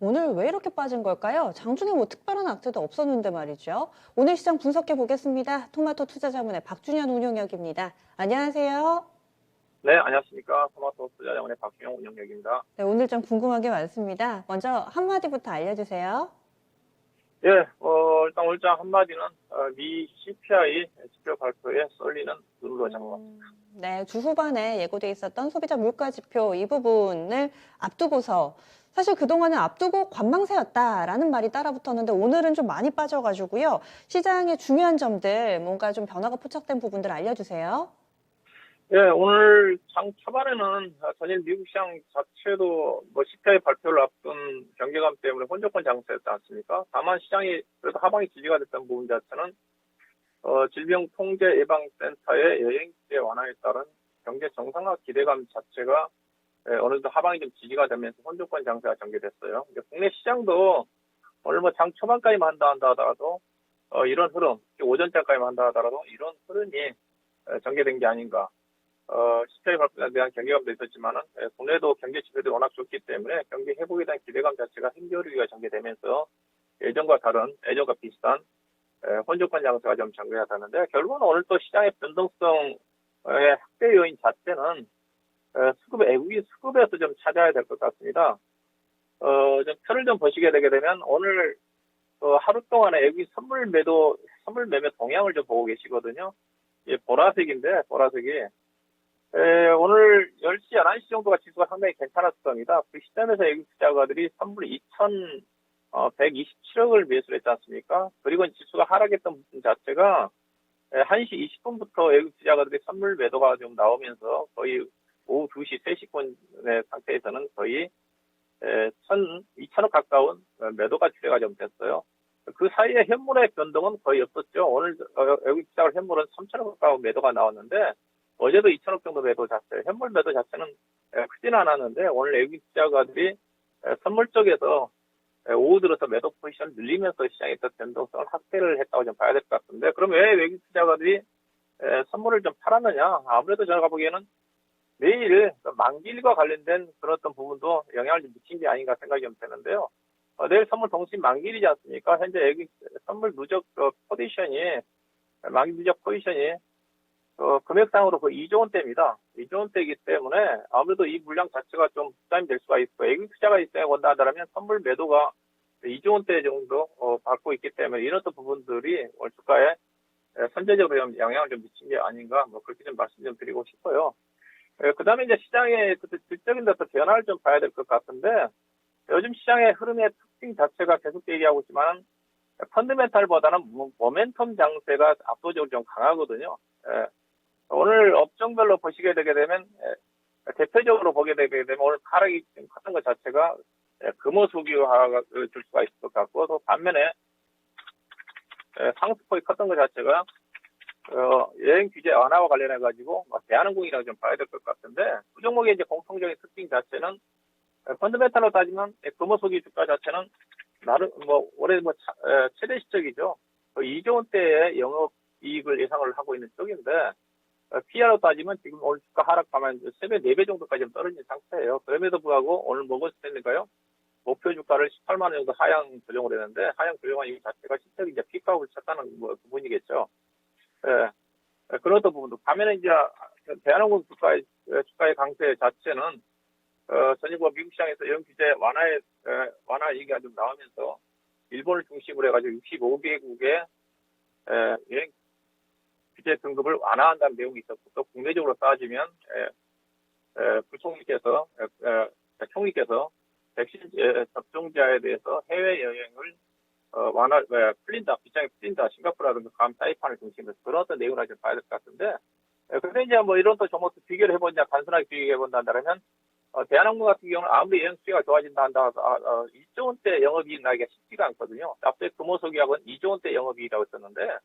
오늘 왜 이렇게 빠진 걸까요? 장중에 뭐 특별한 악재도 없었는데 말이죠. 오늘 시장 분석해 보겠습니다. 토마토 투자자문의 박준현 운용역입니다. 안녕하세요. 네, 안녕하십니까. 토마토 투자자원의 박준영 운영역입니다. 네, 오늘 좀 궁금한 게 많습니다. 먼저 한마디부터 알려주세요. 예, 일단 오늘장 한마디는 미 CPI 지표 발표에 쏠리는 눈으로 잡아봤습니다. 네, 주 후반에 예고돼 있었던 소비자 물가 지표 이 부분을 앞두고서 사실 그동안은 앞두고 관망세였다라는 말이 따라붙었는데 오늘은 좀 많이 빠져가지고요. 시장의 중요한 점들, 뭔가 좀 변화가 포착된 부분들 알려주세요. 예, 오늘 장 초반에는 전일 미국 시장 자체도 뭐 CPI 발표를 앞둔 경계감 때문에 혼조권 장세였지 않습니까? 다만 시장이 그래도 하방이 지지가 됐던 부분 자체는 질병통제예방센터의 여행제 완화에 따른 경제 정상화 기대감 자체가 어느 정도 하방이 좀 지지가 되면서 혼조권 장세가 전개됐어요. 국내 시장도 오늘 뭐 장 초반까지만 한다 하더라도 이런 흐름, 오전장까지만 한다 하더라도 이런 흐름이 전개된 게 아닌가. CPI 발표에 대한 경계감도 있었지만은 국내도 경제 지표들이 워낙 좋기 때문에 경기 회복에 대한 기대감 자체가 힘겨루기가 전개되면서 예전과 비슷한 혼조권 장세가 좀 전개가 되는데 결국은 오늘 또 시장의 변동성의 확대 요인 자체는 외국인 수급에서 좀 찾아야 될 것 같습니다. 좀 표를 좀 보시게 되게 되면 오늘 하루 동안에 외국인 선물 매매 동향을 좀 보고 계시거든요. 이게 보라색이 오늘 10시, 11시 정도가 지수가 상당히 괜찮았습니다. 그 시점에서 외국 투자가들이 선물 2,127억을 매수를 했지 않습니까? 그리고 지수가 하락했던 부분 자체가 1시 20분부터 외국 투자가들이 선물 매도가 좀 나오면서 거의 오후 2시, 3시권의 상태에서는 거의 2,000억 가까운 매도가 추세가 좀 됐어요. 그 사이에 현물의 변동은 거의 없었죠. 오늘 외국 투자 현물은 3,000억 가까운 매도가 나왔는데 어제도 2,000억 정도 매도 자체, 현물 매도 자체는 크지는 않았는데 오늘 외국 투자가들이 선물 쪽에서 오후 들어서 매도 포지션을 늘리면서 시장의 변동성을 확대를 했다고 좀 봐야 될 것 같은데 그럼 왜 외국 투자가들이 선물을 좀 팔았느냐? 아무래도 제가 보기에는 내일 만기일과 관련된 그런 어떤 부분도 영향을 좀 미친 게 아닌가 생각이 좀 되는데요. 내일 선물 동시 만기일이지 않습니까? 현재 외국 선물 누적 만기 누적 포지션이 금액상으로 그 2조 원대입니다. 2조 원대이기 때문에 아무래도 이 물량 자체가 좀 부담이 될 수가 있고 외국 투자가 입장에 본다면 선물 매도가 2조 원대 정도 받고 있기 때문에 이런 어떤 부분들이 오늘 주가에 선제적으로 영향을 좀 미친 게 아닌가 그렇게 좀 말씀 좀 드리고 싶어요. 그 다음에 이제 시장의 질적인 데서 변화를 좀 봐야 될 것 같은데 요즘 시장의 흐름의 특징 자체가 계속 얘기하고 있지만 펀드멘탈보다는 모멘텀 장세가 압도적으로 좀 강하거든요. 오늘 업종별로 보시게 되게 되면 대표적으로 보게 되게 되면 오늘 하락이 좀 컸던 것 자체가 금호수기화가 줄 수가 있을 것 같고 또 반면에 상승폭이 컸던 것 자체가 여행 규제 완화와 관련해 가지고 대한항공이라고 좀 봐야 될 것 같은데 그 종목의 이제 공통적인 특징 자체는 펀드멘탈로 따지면 금호수기 주가 자체는 나름 올해 최대 시적이죠. 2조 원대의 영업 이익을 예상을 하고 있는 쪽인데 PR로 따지면 지금 오늘 주가 하락하면 3배, 4배 정도까지 떨어진 상태예요. 그럼에도 불구하고 오늘 먹을 때니까요. 목표 주가를 18만 원 정도 하향 조정을 했는데 하향 조정한 이유 자체가 실적이 이제 피크아웃을 쳤다는 부분이겠죠. 그런 어떤 부분도 반면에 이제 대한항공 주가의 강세 자체는 전일과 미국 시장에서 영 규제 완화 얘기가 좀 나오면서 일본을 중심으로 해가지고 65개국의 여행 규제 등급을 완화한다는 내용이 있었고 또 국내적으로 따지면 총리께서 백신 접종자에 대해서 해외 여행을 비장이 풀린다 싱가포르라든가 감 사이판을 중심으로 그런 어떤 내용을 좀 봐야 될 것 같은데 근데 이제 이런 또 종목도 비교를 해보냐 간단하게 비교해본다면 대한항공 같은 경우는 아무리 여행 수요가 좋아진다 한다 2조 원대 영업이익 나기가 쉽지가 않거든요. 앞서 금호소기업은 2조 원대 영업이익이라고 했었는데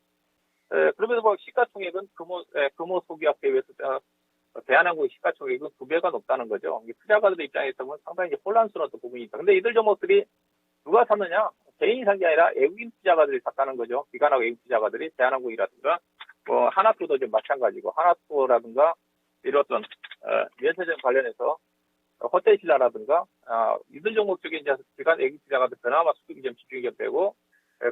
그럼에도 시가총액은 금호소기업에 비해서 대한항공의 시가총액은 2배가 높다는 거죠. 투자가들의 입장에서 보면 상당히 혼란스러운 부분이 있다. 근데 이들 종목들이 누가 샀느냐? 개인이 산 게 아니라 외국인 투자가들이 샀다는 거죠. 기관하고 외국인 투자가들이 대한항공이라든가 하나투도 좀 마찬가지고 하나투라든가 이런 어떤 면세점 관련해서 호텔 투자라든가 이들 종목 쪽에 이제 기관 애기 투자가들 그나마 수급이 좀 집중이 좀 되고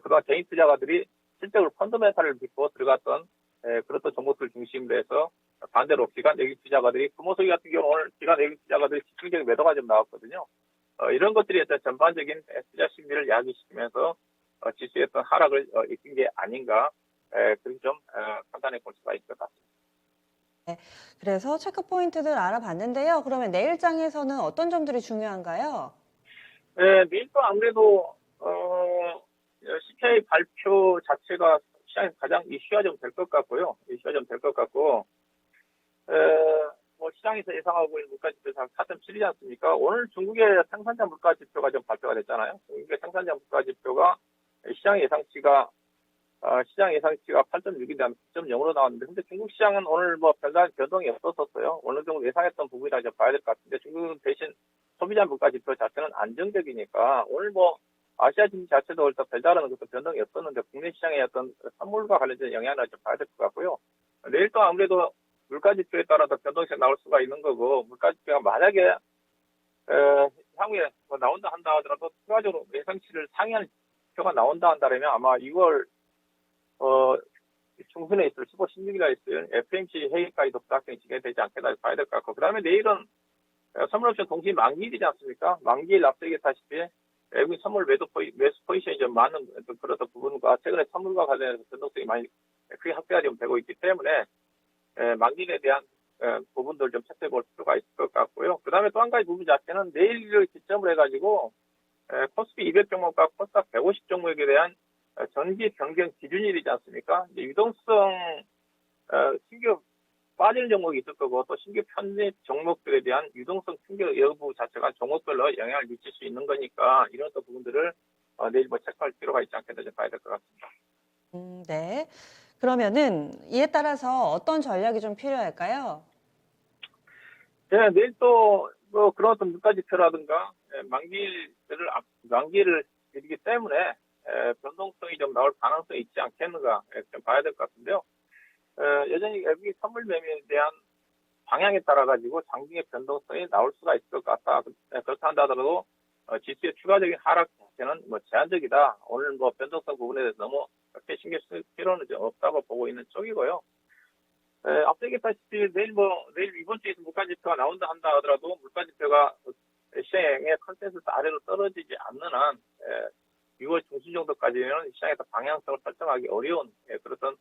그동안 개인 투자가들이 실적으로 펀더멘탈을 믿고 들어갔던 그렇던 종목들 중심으로 해서 반대로 기관 애기 투자가들이 금호석이 같은 경우는 오늘 기관 애기 투자가들이 집중적인 매도가 좀 나왔거든요. 이런 것들이 일단 전반적인 투자 심리를 야기시키면서 지수의 어떤 하락을 이끈 게 아닌가 그렇게 좀 판단해 볼 수가 있을 것 같습니다. 그래서 체크 포인트들 알아봤는데요. 그러면 내일장에서는 어떤 점들이 중요한가요? 내일도 아무래도 CPI 발표 자체가 시장에 가장 이슈가 좀 될 것 같고요. 이슈가 좀 될 것 같고 뭐 시장에서 예상하고 있는 물가지표 4.7이지 않습니까? 오늘 중국의 생산자 물가지표가 좀 발표가 됐잖아요. 중국의 생산자 물가지표가 시장 예상치가 8.6인데 9.0으로 나왔는데, 근데 중국 시장은 오늘 뭐 별다른 변동이 없었어요. 어느 정도 예상했던 부분이라 좀 봐야 될 것 같은데, 중국 대신 소비자 물가 지표 자체는 안정적이니까, 오늘 뭐 아시아 증시 자체도 일단 별다른 어떤 변동이 없었는데, 국내 시장의 어떤 선물과 관련된 영향을 좀 봐야 될 것 같고요. 내일 또 아무래도 물가 지표에 따라서 변동이 나올 수가 있는 거고, 물가 지표가 만약에 향후에 뭐 나온다 한다 하더라도 추가적으로 예상치를 상회하는 지표가 나온다 한다면 아마 2월 중순에 있을 15, 16일에 있을 FMC 회의까지도 불확실히 진행되지 않겠다 봐야 될 것 같고, 그 다음에 내일은 선물옵션 동시 만기일이지 않습니까? 만기일 앞서 얘기했다시피 외국인 선물 매수 포지션이 좀 많은 그런 부분과 최근에 선물과 관련해서 변동성이 많이 크게 확대가 좀 되고 있기 때문에 만기일에 대한 부분들 좀 체크해 볼 필요가 있을 것 같고요. 그 다음에 또 한 가지 부분 자체는 내일을 기점으로 해가지고 코스피 200 종목과 코스닥 150 종목에 대한 전기 변경 기준일이지 않습니까? 이제 유동성 신규 빠지는 종목이 있을 거고 또 신규 편입 종목들에 대한 유동성 충격 여부 자체가 종목별로 영향을 미칠 수 있는 거니까 이런 또 부분들을 내일 뭐 체크할 필요가 있지 않겠나 좀 봐야 될 것 같습니다. 네. 그러면은 이에 따라서 어떤 전략이 좀 필요할까요? 네, 내일 또 뭐 그런 어떤 물가지표라든가 만기를 이기 때문에 변동성이 좀 나올 가능성이 있지 않겠는가 좀 봐야 될 것 같은데요. 여전히 외국인 선물 매매에 대한 방향에 따라 가지고 장중의 변동성이 나올 수가 있을 것 같다. 그렇다 한다더라도 지수의 추가적인 하락 자체는 뭐 제한적이다. 오늘 뭐 변동성 부분에 대해서 너무 그렇게 신경 쓸 필요는 좀 없다고 보고 있는 쪽이고요. 앞서 얘기했다시피 내일 이번 주에서 물가지표가 나온다 한다 하더라도 물가지표가 시장의 컨센서스 아래로 떨어지지 않는 한 6월 중순 정도까지는 시장에서 방향성을 설정하기 어려운 그런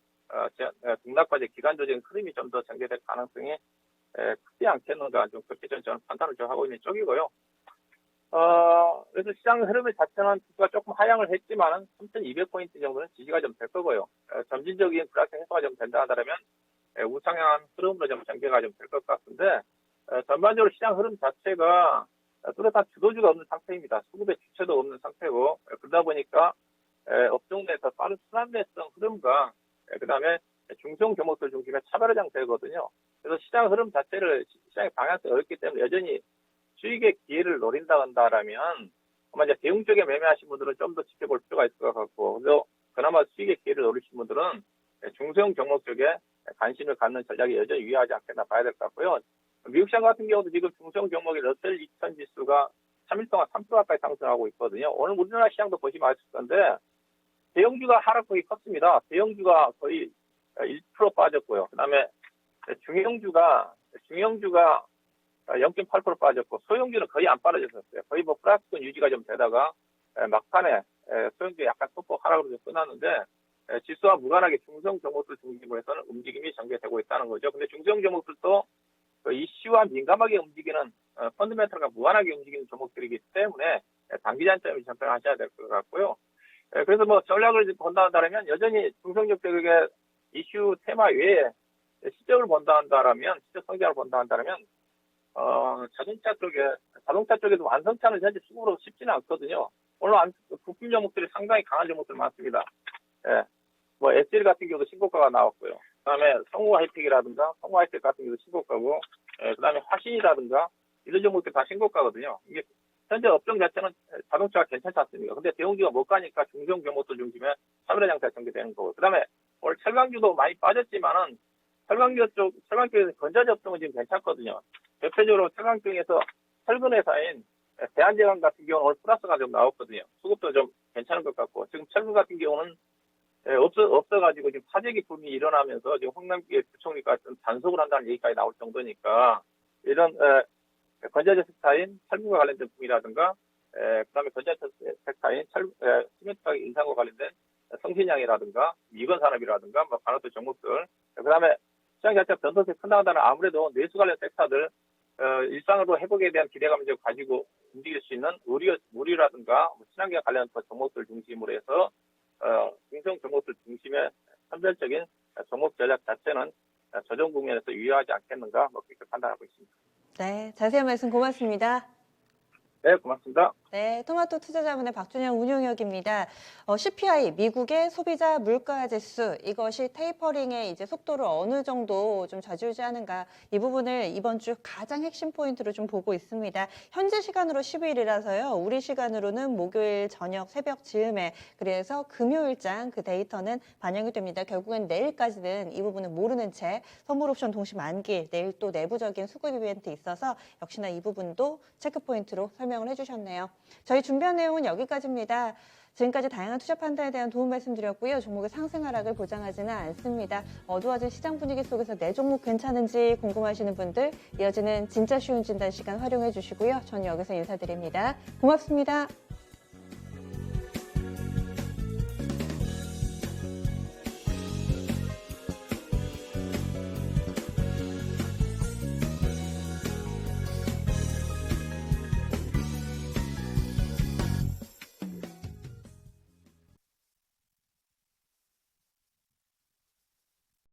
등락과의 기간적인 흐름이 좀 더 전개될 가능성이 크지 않겠는가 좀 그렇게 저는 판단을 좀 하고 있는 쪽이고요. 그래서 시장 흐름의 자체는 지수가 조금 하향을 했지만은 3,200포인트 정도는 지지가 좀 될 거고요. 점진적인 불확실 해소가 좀 된다 하더라면 우상향한 흐름으로 좀 전개가 좀 될 것 같은데 전반적으로 시장 흐름 자체가 뚜렷한 주도주가 없는 상태입니다. 수급의 주체도 없는 상태고 그러다 보니까 업종 내에서 빠른 순환매성 흐름과 그다음에 중소형 종목들 중심의 차별화 장세거든요. 그래서 시장 흐름 자체를 시장의 방향성이 어렵기 때문에 여전히 수익의 기회를 노린다 한다라면 아마 이제 대응 쪽에 매매하신 분들은 좀 더 지켜볼 필요가 있을 것 같고, 그래서 그나마 수익의 기회를 노리신 분들은 중소형 종목 쪽에 관심을 갖는 전략이 여전히 유효하지 않겠나 봐야 될 것 같고요. 미국 시장 같은 경우도 지금 중소형 종목의 러셀 2000 지수가 3일 동안 3% 가까이 상승하고 있거든요. 오늘 우리나라 시장도 보시면 아실 건데 대형주가 하락폭이 컸습니다. 대형주가 거의 1% 빠졌고요. 그다음에 중형주가 0.8% 빠졌고 소형주는 거의 안 빠져졌어요. 거의 뭐 플러스권 유지가 좀 되다가 막판에 소형주 약간 소폭 하락으로 좀 끝났는데 지수와 무관하게 중소형 종목들 중심으로 해서는 움직임이 전개되고 있다는 거죠. 근데 중소형 종목들도 이슈와 민감하게 움직이는 펀드멘털과 무관하게 움직이는 종목들이기 때문에 단기 관점을 접근하셔야 될 것 같고요. 그래서 뭐 전략을 본다 한다면 여전히 중소형 쪽의 이슈 테마 외에 시적을 본다 한다면 시적 성장을 본다 한다면 자동차 쪽에도 완성차는 현재 수급으로 쉽지는 않거든요. 오늘 부품 종목들이 상당히 강한 종목들 많습니다. 예. 뭐 SL 같은 경우도 신고가가 나왔고요. 그다음에 성우 하이텍이라든가 성우 하이텍 같은 경우도 신고가고, 그다음에 화신이라든가 이런 종목들 다 신고가거든요. 이게 현재 업종 자체는 자동차가 괜찮지 않습니까? 근데 대형주가 못 가니까 중소형 종목들 중심에 차별화 장세가 전개되는 거고. 그다음에 오늘 철강주도 많이 빠졌지만은 철강주에서 건자재 업종은 지금 괜찮거든요. 대표적으로 철강 중에서 철근 회사인 대한제강 같은 경우는 오늘 플러스가 좀 나왔거든요. 수급도 좀 괜찮은 것 같고, 지금 철근 같은 경우는 없어가지고 지금 파재기 붐이 일어나면서 지금 홍남기 부총리가 좀 단속을 한다는 얘기까지 나올 정도니까 이런 건자재 섹터인 철근과 관련된 붐이라든가 그다음에 건자재 섹터인 시멘트 가격 인상과 관련된 성신양이라든가 미건 산업이라든가 뭐 반도체 종목들 그다음에 시장 자체가 변동성이 큰다는 아무래도 내수 관련 섹터들 일상으로 회복에 대한 기대감을 가지고 움직일 수 있는 의류라든가 친환경 관련 종목들 중심으로 해서 중성 종목들 중심의 선별적인 종목 전략 자체는 조정 국면에서 유효하지 않겠는가 뭐 그렇게 판단하고 있습니다. 네, 자세한 말씀 고맙습니다. 네, 고맙습니다. 네, 토마토 투자자문의 박준영 운용역입니다. CPI, 미국의 소비자 물가 지수, 이것이 테이퍼링의 이제 속도를 어느 정도 좀 좌지우지하는가, 이 부분을 이번 주 가장 핵심 포인트로 좀 보고 있습니다. 현재 시간으로 10일이라서요, 우리 시간으로는 목요일 저녁 새벽 즈음에, 그래서 금요일장 그 데이터는 반영이 됩니다. 결국엔 내일까지는 이 부분은 모르는 채 선물 옵션 동시 만기, 내일 또 내부적인 수급 이벤트 있어서 역시나 이 부분도 체크 포인트로 설명을 해주셨네요. 저희 준비한 내용은 여기까지입니다. 지금까지 다양한 투자 판단에 대한 도움 말씀드렸고요. 종목의 상승 하락을 보장하지는 않습니다. 어두워진 시장 분위기 속에서 내 종목 괜찮은지 궁금하시는 분들 이어지는 진짜 쉬운 진단 시간 활용해 주시고요. 저는 여기서 인사드립니다. 고맙습니다.